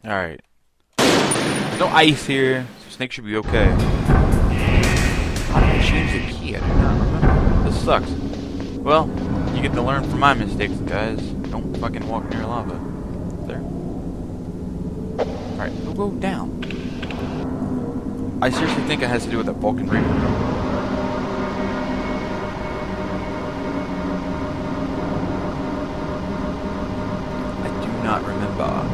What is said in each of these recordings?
Alright. There's no ice here, so Snake should be okay. How did I change the key? I do not remember. This sucks. Well, you get to learn from my mistakes, guys. Don't fucking walk near lava. There. Alright, we'll go down. I seriously think it has to do with that Vulcan ring. I do not remember.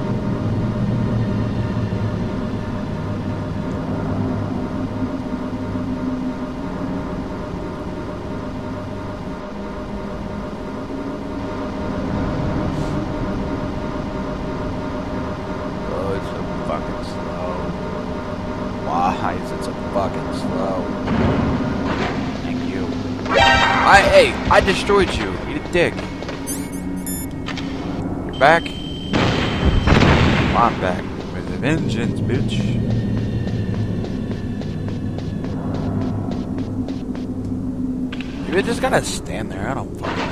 Why is it so fucking slow? Thank you. Hey, I destroyed you. Eat a dick. You're back? Well, I'm back. With a vengeance, bitch. You just gotta stand there. I don't fucking know.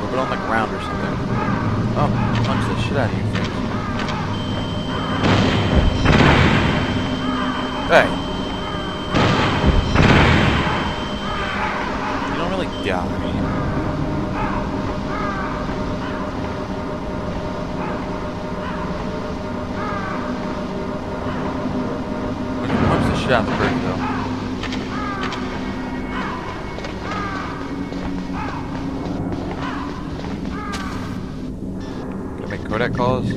On the ground or something. Oh, punch the shit out of you things. Hey. You don't really die. Punch the shit out of the bird though. Kodak calls.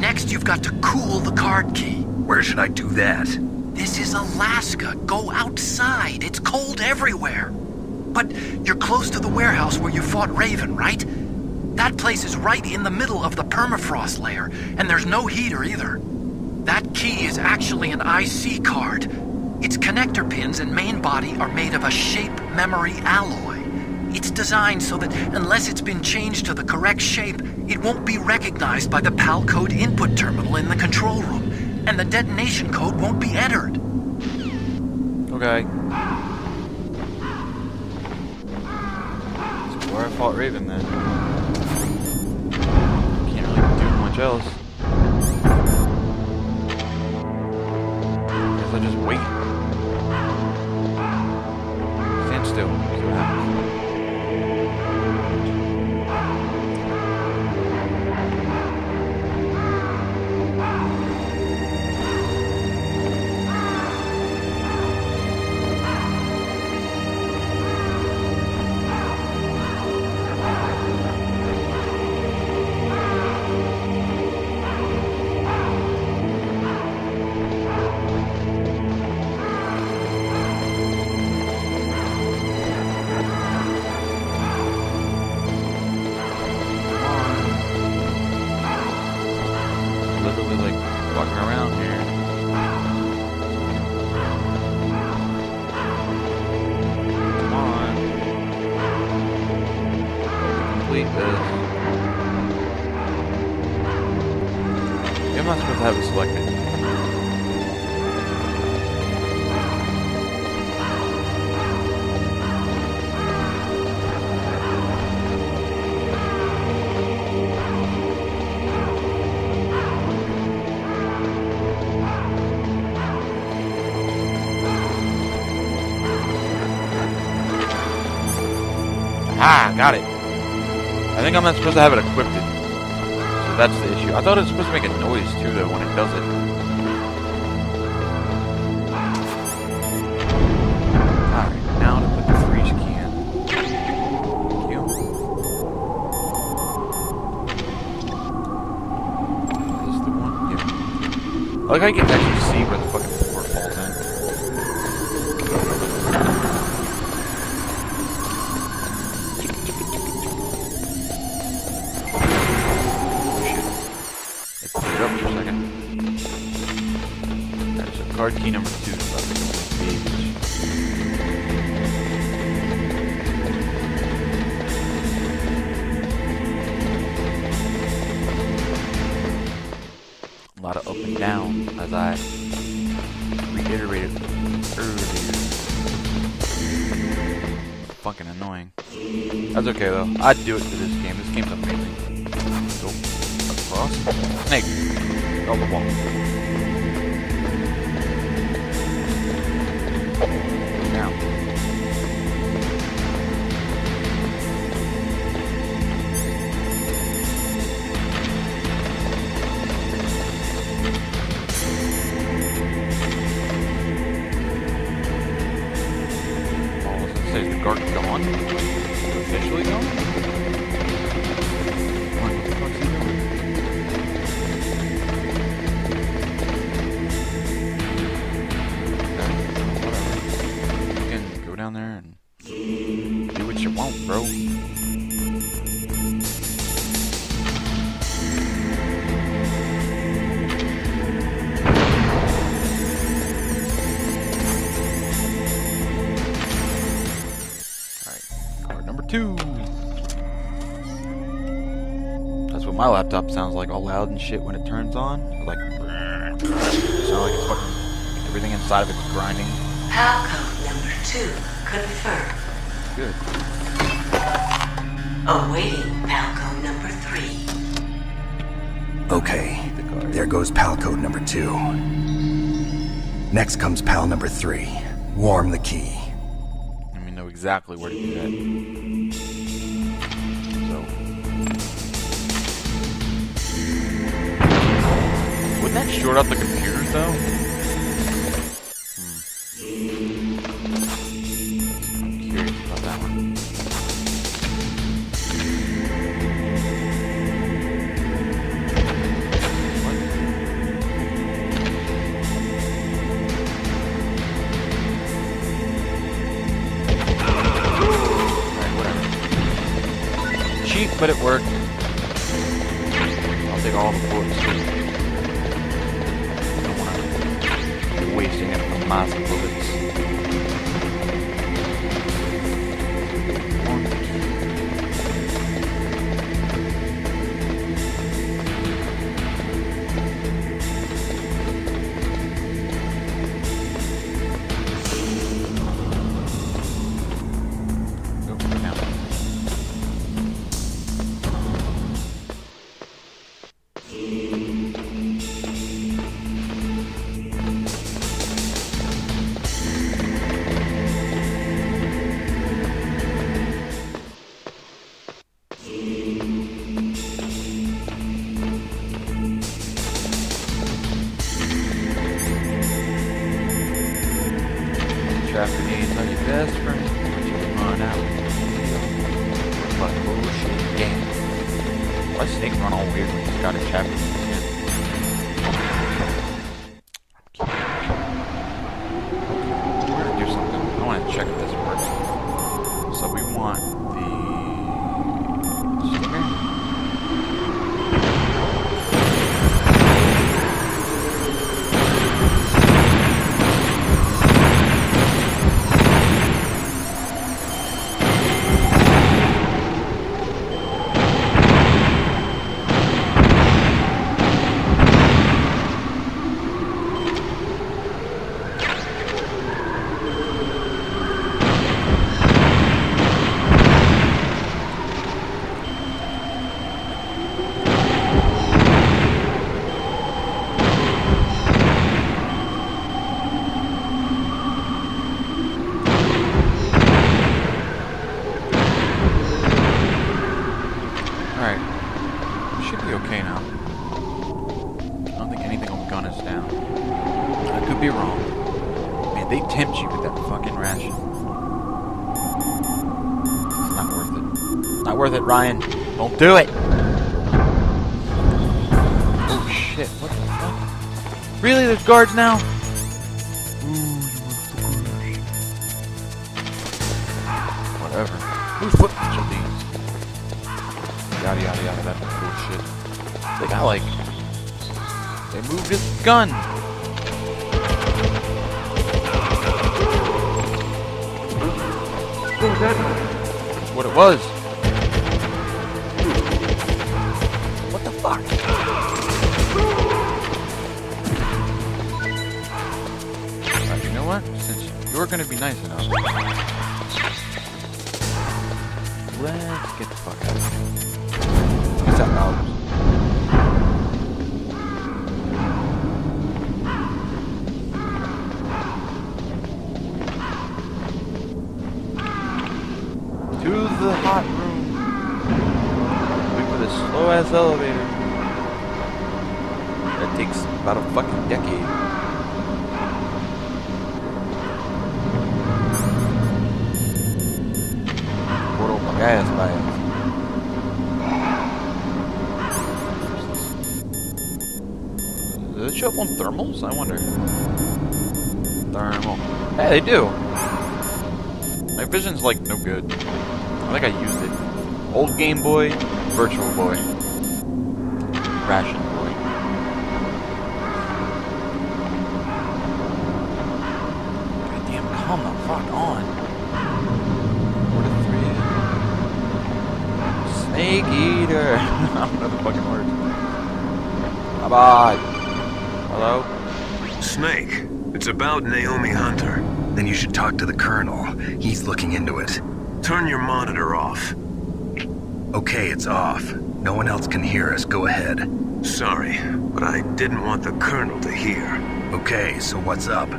Next, you've got to cool the card key. Where should I do that? This is Alaska. Go outside. It's cold everywhere. But you're close to the warehouse where you fought Raven, right? That place is right in the middle of the permafrost layer, and there's no heater either. That key is actually an IC card. Its connector pins and main body are made of a shape memory alloy. It's designed so that unless it's been changed to the correct shape, it won't be recognized by the PAL code input terminal in the control room, and the detonation code won't be entered. Okay. That's where I fought Raven then. Can't really do much else. Guess I'll just wait. Stand still. See what happens. I'm not supposed to have it selected. Ah, got it. I think I'm not supposed to have it equipped. So that's the issue. I thought it was supposed to make a noise too, though, when it does it. Alright, now to put the freeze can. Thank you. Is this the one? Yeah. I like how you can actually see where the fucking floor falls in. Card key number 2 is about to go on the page. A lot of up and down, as I reiterated earlier. Fucking annoying. That's okay though. I'd do it for this game. This game's amazing. Go across. Snake. Oh, the wall. Down. Is the guard gone? Officially gone? What the fuck's he doing? Okay, whatever. You can go down there and do what you want, bro. Number 2. That's what my laptop sounds like, all loud and shit when it turns on. Like, sound like it's fucking everything inside of it's grinding. PAL code number 2 confirmed. Good. Awaiting PAL code number 3. Okay, there goes PAL code number 2. Next comes PAL number 3. Warm the key. Exactly where to do that. So, wouldn't that short out the computers though? I'm curious about that one. But it worked. I'll take all the bullets too. I don't want to be wasting it on mass bullets. Trap grenades are your best friend, but you can run out. But bullshit game. Why does Snake run all weird when he's got a trap grenade? We're gonna do something. I want to check if this works. So we want the stinger. Okay now. I don't think anything on the gun is down. I could be wrong. Man, they tempt you with that fucking ration. It's not worth it. Not worth it, Ryan. Don't do it! Oh shit, what the fuck? Really? There's guards now? Whatever. Who's put each of these? Yada yada yada, that's bullshit. They got like... They moved his gun! That's what it was. What the fuck? Alright, you know what? Since you're gonna be nice enough, let's get the fuck out of here. What's that loud? To the hot room. Wait for this slow ass elevator. That takes about a fucking decade. Puro gas bias. Does it show up on thermals? I wonder. Thermal. Hey, they do. My vision's like no good. I think I used it. Old Game Boy, Virtual Boy, Ration Boy. Goddamn, come the fuck on. 4 to 3. Snake Eater. I don't know the fucking words. Bye bye. Hello? Snake, it's about Naomi Hunter. Then you should talk to the Colonel. He's looking into it. Turn your monitor off. Okay, it's off. No one else can hear us. Go ahead. Sorry, but I didn't want the Colonel to hear. Okay, so what's up?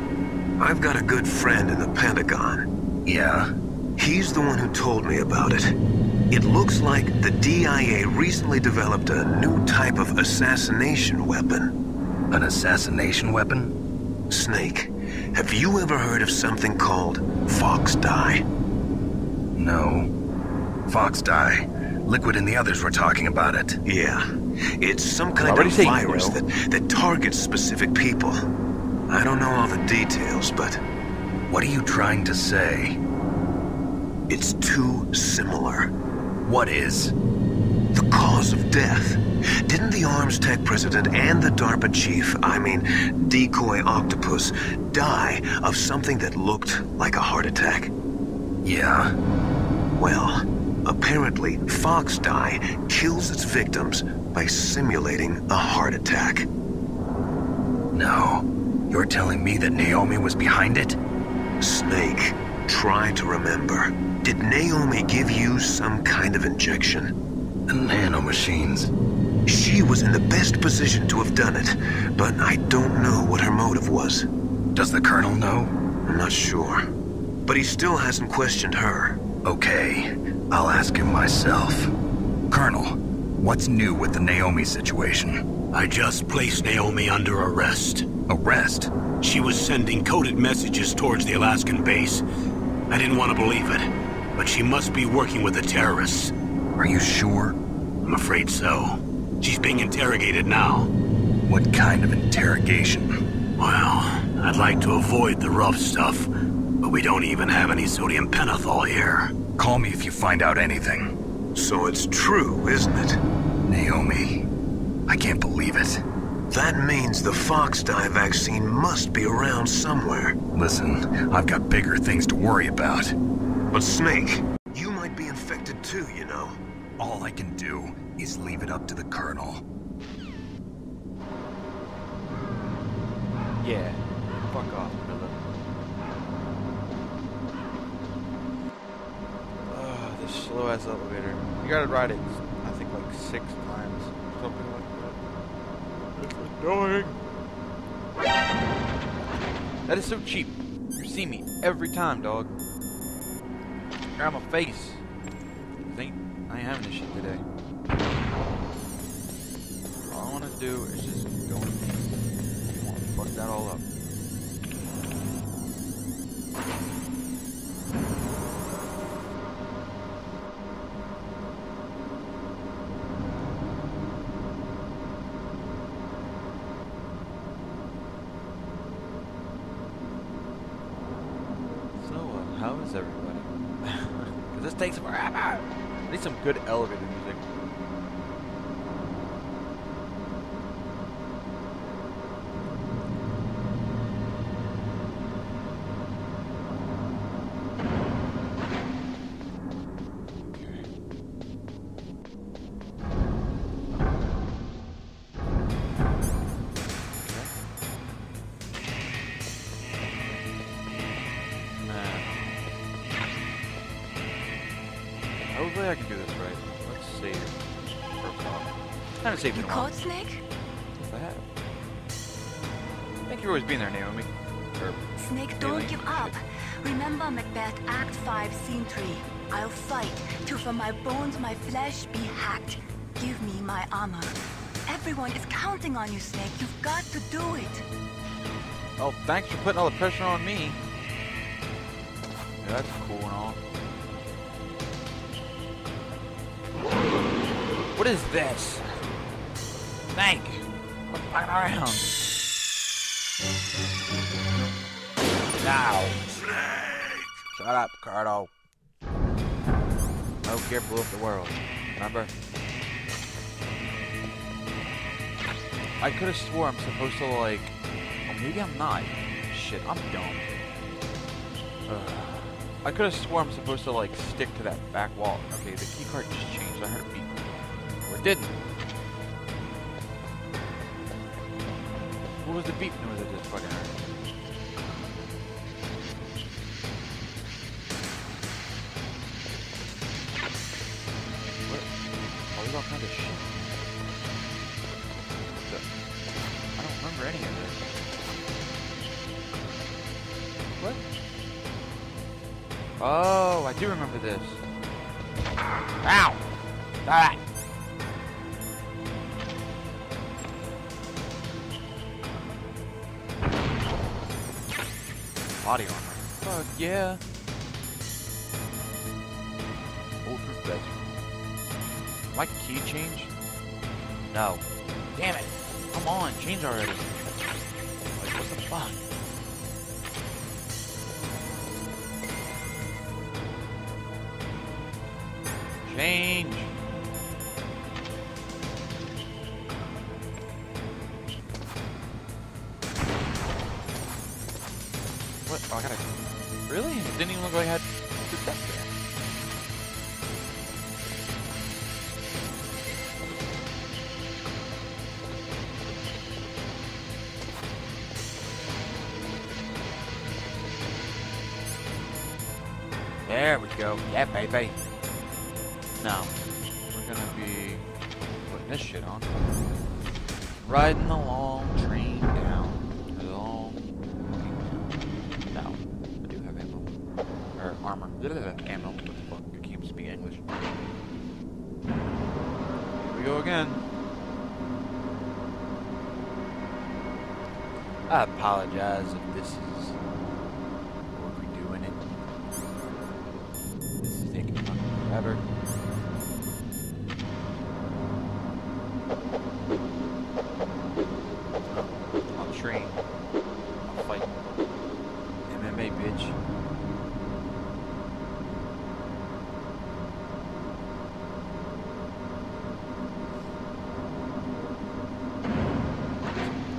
I've got a good friend in the Pentagon. Yeah? He's the one who told me about it. It looks like the DIA recently developed a new type of assassination weapon. An assassination weapon? Snake, have you ever heard of something called Fox dye? No. Fox dye. Liquid and the others were talking about it. Yeah. It's some kind Why would of he say virus no? that targets specific people. I don't know all the details, but What are you trying to say? it's too similar. What is? The cause of death. Didn't the Arms Tech president and the DARPA chief, Decoy Octopus, die of something that looked like a heart attack? Yeah? Well, apparently Fox dye kills its victims by simulating a heart attack. No. You're telling me that Naomi was behind it? Snake, try to remember. Did Naomi give you some kind of injection? The nanomachines. She was in the best position to have done it, but I don't know what her motive was. Does the Colonel know? I'm not sure. But he still hasn't questioned her. Okay. I'll ask him myself. Colonel, what's new with the Naomi situation? I just placed Naomi under arrest. Arrest? She was sending coded messages towards the Alaskan base. I didn't want to believe it, but she must be working with the terrorists. Are you sure? I'm afraid so. She's being interrogated now. What kind of interrogation? Well, I'd like to avoid the rough stuff, but we don't even have any sodium pentothal here. Call me if you find out anything. So it's true, isn't it? Naomi, I can't believe it. That means the Fox dye vaccine must be around somewhere. Listen, I've got bigger things to worry about. But Snake, you might be infected too, you know. All I can do is leave it up to the Colonel. Yeah. Fuck off, brother. This slow ass elevator. You gotta ride it, I think, like 6 times. Something like that. It's annoying. That is so cheap. You see me every time, dog. Grab my face. I ain't having this shit today. All I wanna do is just go in peace. I wanna fuck that all up. How is everybody? Because this takes forever. I need some good elevator music. Kind of saved You it a while. caught Snake? Yes, I have. Thank you for always being there, Naomi. Or, Snake, don't give up. Remember Macbeth Act 5, Scene 3. I'll fight till from my bones my flesh be hacked. Give me my armor. Everyone is counting on you, Snake. You've got to do it. oh, thanks for putting all the pressure on me. Yeah, that's cool and all. What is this? Snake! Quit fucking around. Now! Snake! Shut up, Cardo. Metal Gear blew up the world. Remember? I could have swore I'm supposed to, like... Or maybe I'm not. Shit, I'm dumb. I could have swore I'm supposed to, like, stick to that back wall. Okay, the keycard just changed. I heard a beep. Or it didn't. What was the beep noise I just fucking heard? What? Oh, there's all kinds of shit. I don't remember any of this. What? Oh, I do remember this. Ow! Ah! Body armor. Fuck yeah. Bulletproof vest. My key change? No. Damn it. Come on, change already. Like, what the fuck? Change. What? Oh, I gotta... Really? It didn't even look like I had two steps there. There we go. Yeah, baby. Now, we're gonna be putting this shit on. Riding the long train down. The long train down. Now, I do have ammo. Or armor. Ammo. What the fuck? I can't speak English. Here we go again. I apologize if this is overdoing it. This is taking fucking forever. On the train. I'll fight. MMA, bitch.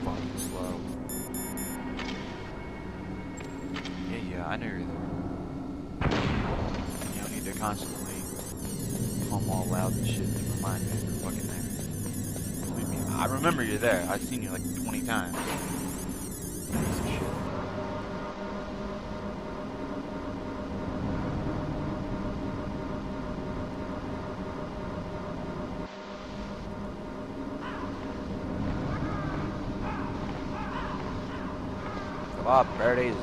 Fucking slow. Yeah, I know you're there. You don't need to constantly hum all loud and shit to remind me you're fucking there. Believe me, I remember you're there. I've seen you like 20 times. Piece of shit. Come on, birdies.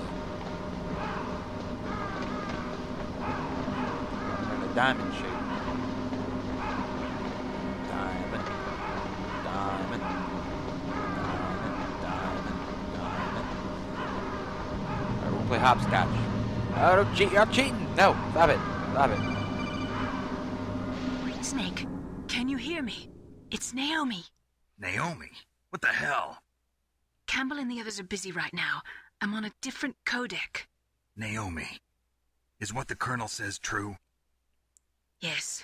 In a diamond shape. Diamond. Diamond. Alright, we'll play hopscotch. Oh, don't cheat. You're cheating. No, stop it. Stop it. Snake, can you hear me? It's Naomi. Naomi? What the hell? Campbell and the others are busy right now. I'm on a different codec. Naomi, is what the Colonel says true? Yes.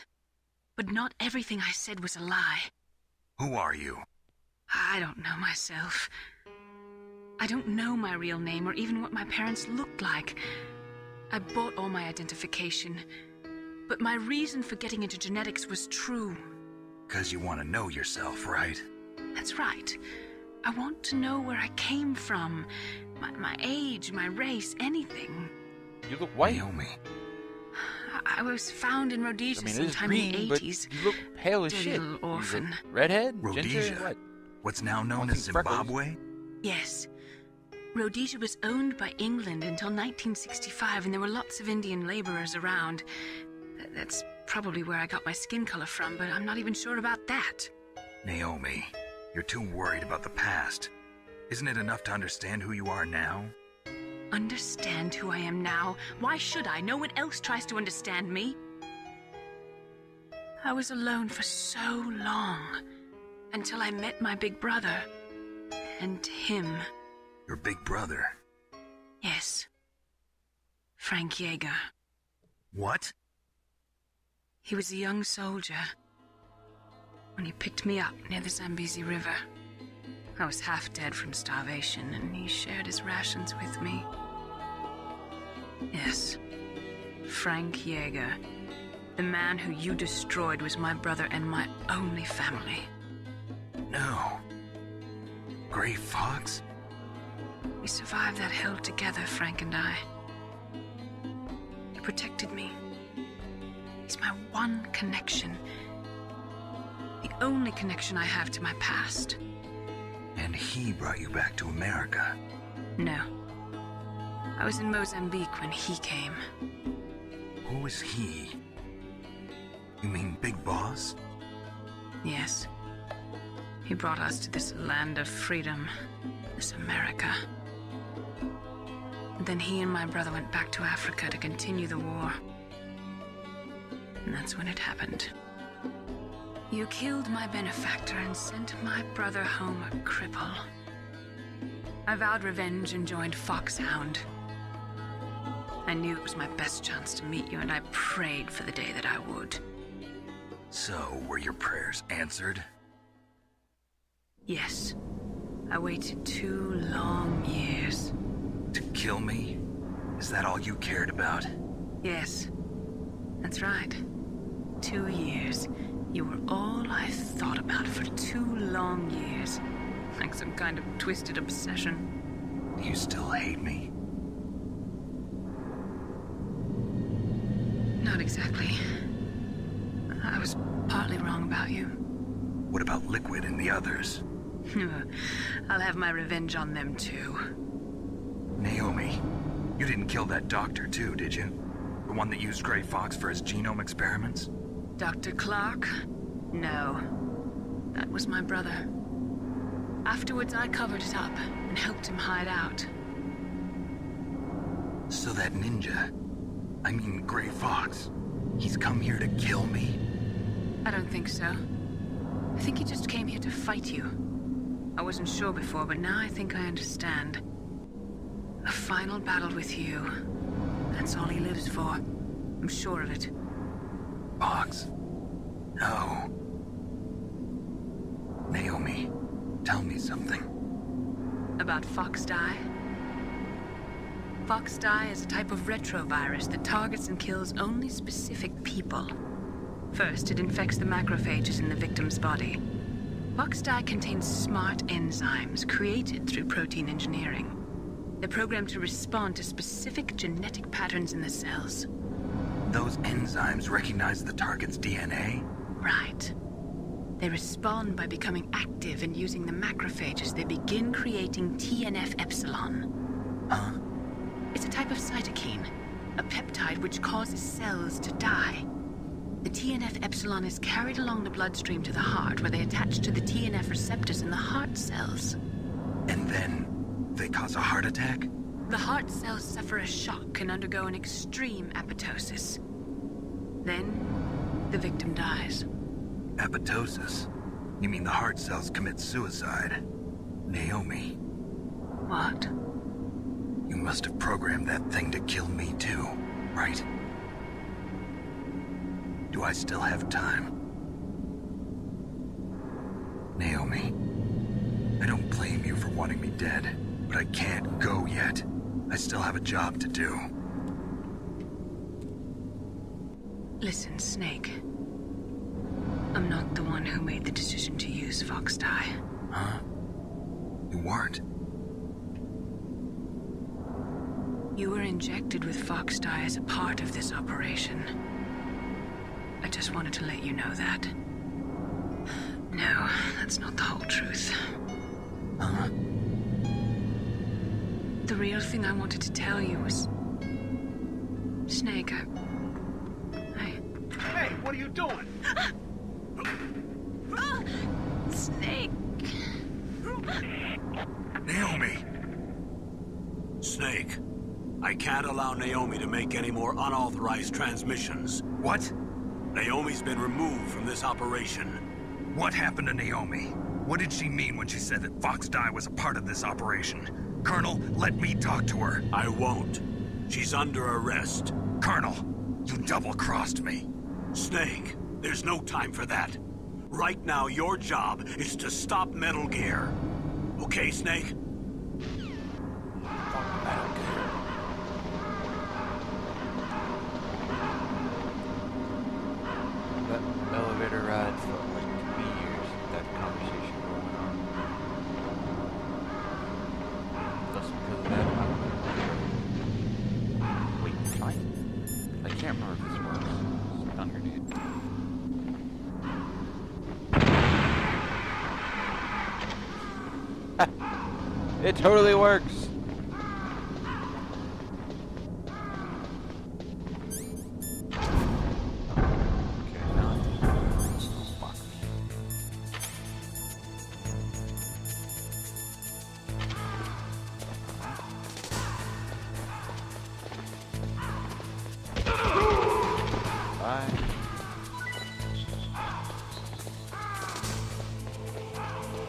But not everything I said was a lie. Who are you? I don't know myself. I don't know my real name or even what my parents looked like. I bought all my identification. But my reason for getting into genetics was true. 'Cause you want to know yourself, right? That's right. I want to know where I came from. My age, my race, anything. You look white. Naomi. I was found in Rhodesia I mean, it is sometime green, in the but 80s. you look pale as Dirty shit. little orphan. Redhead? Rhodesia? Ginger? What? What's now known I as think freckles. Zimbabwe? Yes. Rhodesia was owned by England until 1965, and there were lots of Indian laborers around. That's probably where I got my skin color from, but I'm not even sure about that. Naomi, you're too worried about the past. Isn't it enough to understand who you are now? Understand who I am now? Why should I? No one else tries to understand me. I was alone for so long, until I met my big brother. And him. Your big brother? Yes. Frank Yeager. What? He was a young soldier when he picked me up near the Zambezi River. I was half dead from starvation, and he shared his rations with me. Yes, Frank Yeager. The man who you destroyed was my brother and my only family. No. Gray Fox? We survived that hell together, Frank and I. He protected me. He's my one connection. The only connection I have to my past. And he brought you back to America? No. I was in Mozambique when he came. Who is he? You mean Big Boss? Yes. He brought us to this land of freedom, this America. And then he and my brother went back to Africa to continue the war. And that's when it happened. You killed my benefactor and sent my brother home a cripple. I vowed revenge and joined Fox Hound. I knew it was my best chance to meet you, and I prayed for the day that I would. So, were your prayers answered? Yes. I waited 2 long years. To kill me? Is that all you cared about? Yes. That's right. 2 years. You were all I thought about for 2 long years. Like some kind of twisted obsession. Do you still hate me? Not exactly. I was partly wrong about you. What about Liquid and the others? I'll have my revenge on them too. Naomi, you didn't kill that doctor too, did you? The one that used Gray Fox for his genome experiments? Dr. Clark? No. That was my brother. Afterwards, I covered it up and helped him hide out. So that ninja, I mean Gray Fox, he's come here to kill me? I don't think so. I think he just came here to fight you. I wasn't sure before, but now I think I understand. A final battle with you. That's all he lives for. I'm sure of it. Fox? No. Naomi, tell me something. About Fox Die? Fox Die is a type of retrovirus that targets and kills only specific people. First, it infects the macrophages in the victim's body. Fox Die contains smart enzymes created through protein engineering. They're programmed to respond to specific genetic patterns in the cells. Those enzymes recognize the target's DNA? Right. They respond by becoming active and using the macrophages. They begin creating TNF-epsilon. Huh? It's a type of cytokine, a peptide which causes cells to die. The TNF-epsilon is carried along the bloodstream to the heart, where they attach to the TNF receptors in the heart cells. And then they cause a heart attack? The heart cells suffer a shock and undergo an extreme apoptosis. Then, the victim dies. Apoptosis? You mean the heart cells commit suicide? Naomi, What? you must have programmed that thing to kill me too, right? Do I still have time? Naomi, I don't blame you for wanting me dead, but I can't go yet. I still have a job to do. Listen, Snake. I'm not the one who made the decision to use Fox Die. Huh? You weren't? You were injected with Fox Die as a part of this operation. I just wanted to let you know that. No, that's not the whole truth. The real thing I wanted to tell you was... Snake, Hey, what are you doing? Snake! Naomi! Snake, I can't allow Naomi to make any more unauthorized transmissions. What? Naomi's been removed from this operation. What happened to Naomi? What did she mean when she said that Fox Die was a part of this operation? Colonel, let me talk to her. I won't. She's under arrest. Colonel, you double-crossed me. Snake, there's no time for that. Right now, your job is to stop Metal Gear. Okay, Snake? That elevator ride felt like 2 years with that conversation going on. Just because of that, wait, can I can't remember if this works. Stun grenade. It totally works!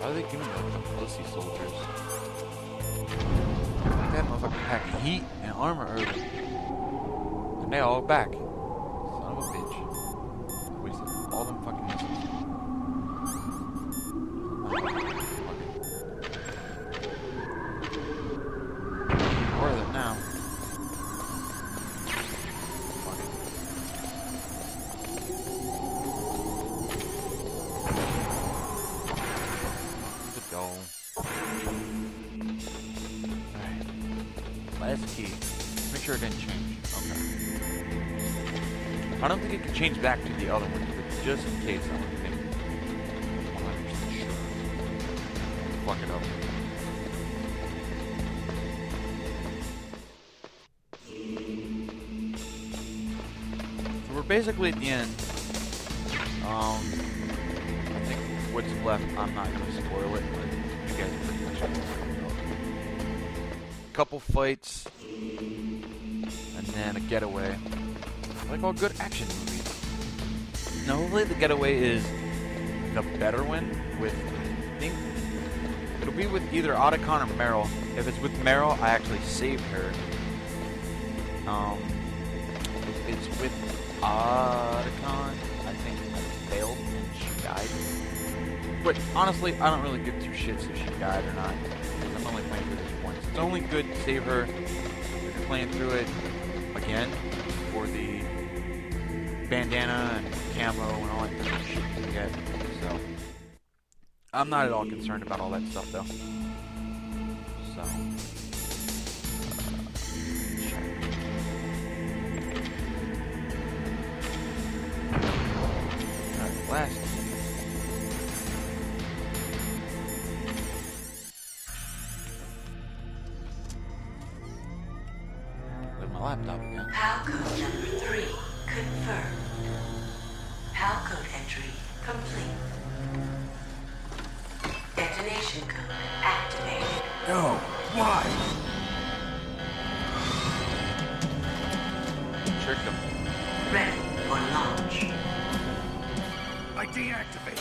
Why are they giving them the pussy soldiers? Like that motherfucker packing heat and armor early. And they all back. Son of a bitch. Wasted all them fucking missiles. Where are they now? Last key. Make sure it didn't change. Okay. I don't think it can change back to the other one, but just in case, I don't think. 100% sure. Fuck it up. So we're basically at the end. I think what's left, I'm not going to spoil it, but you guys pretty much know. Couple fights, and then a getaway. Like all good action movies. Now, hopefully the getaway is the better one with, I think, it'll be with either Otacon or Meryl. If it's with Meryl, I actually saved her. If it's with Otacon, I think I failed and she died. But honestly, I don't really give two shits if she died or not. I'm only playing through this once. It's only good to save her if you're playing through it again for the bandana and camo and all that kind of shit you get. So I'm not at all concerned about all that stuff though. So alright, last. Laptop again. PAL code number 3 confirmed. PAL code entry complete. Detonation code activated. No, why? Tricked him. Ready for launch. I deactivated.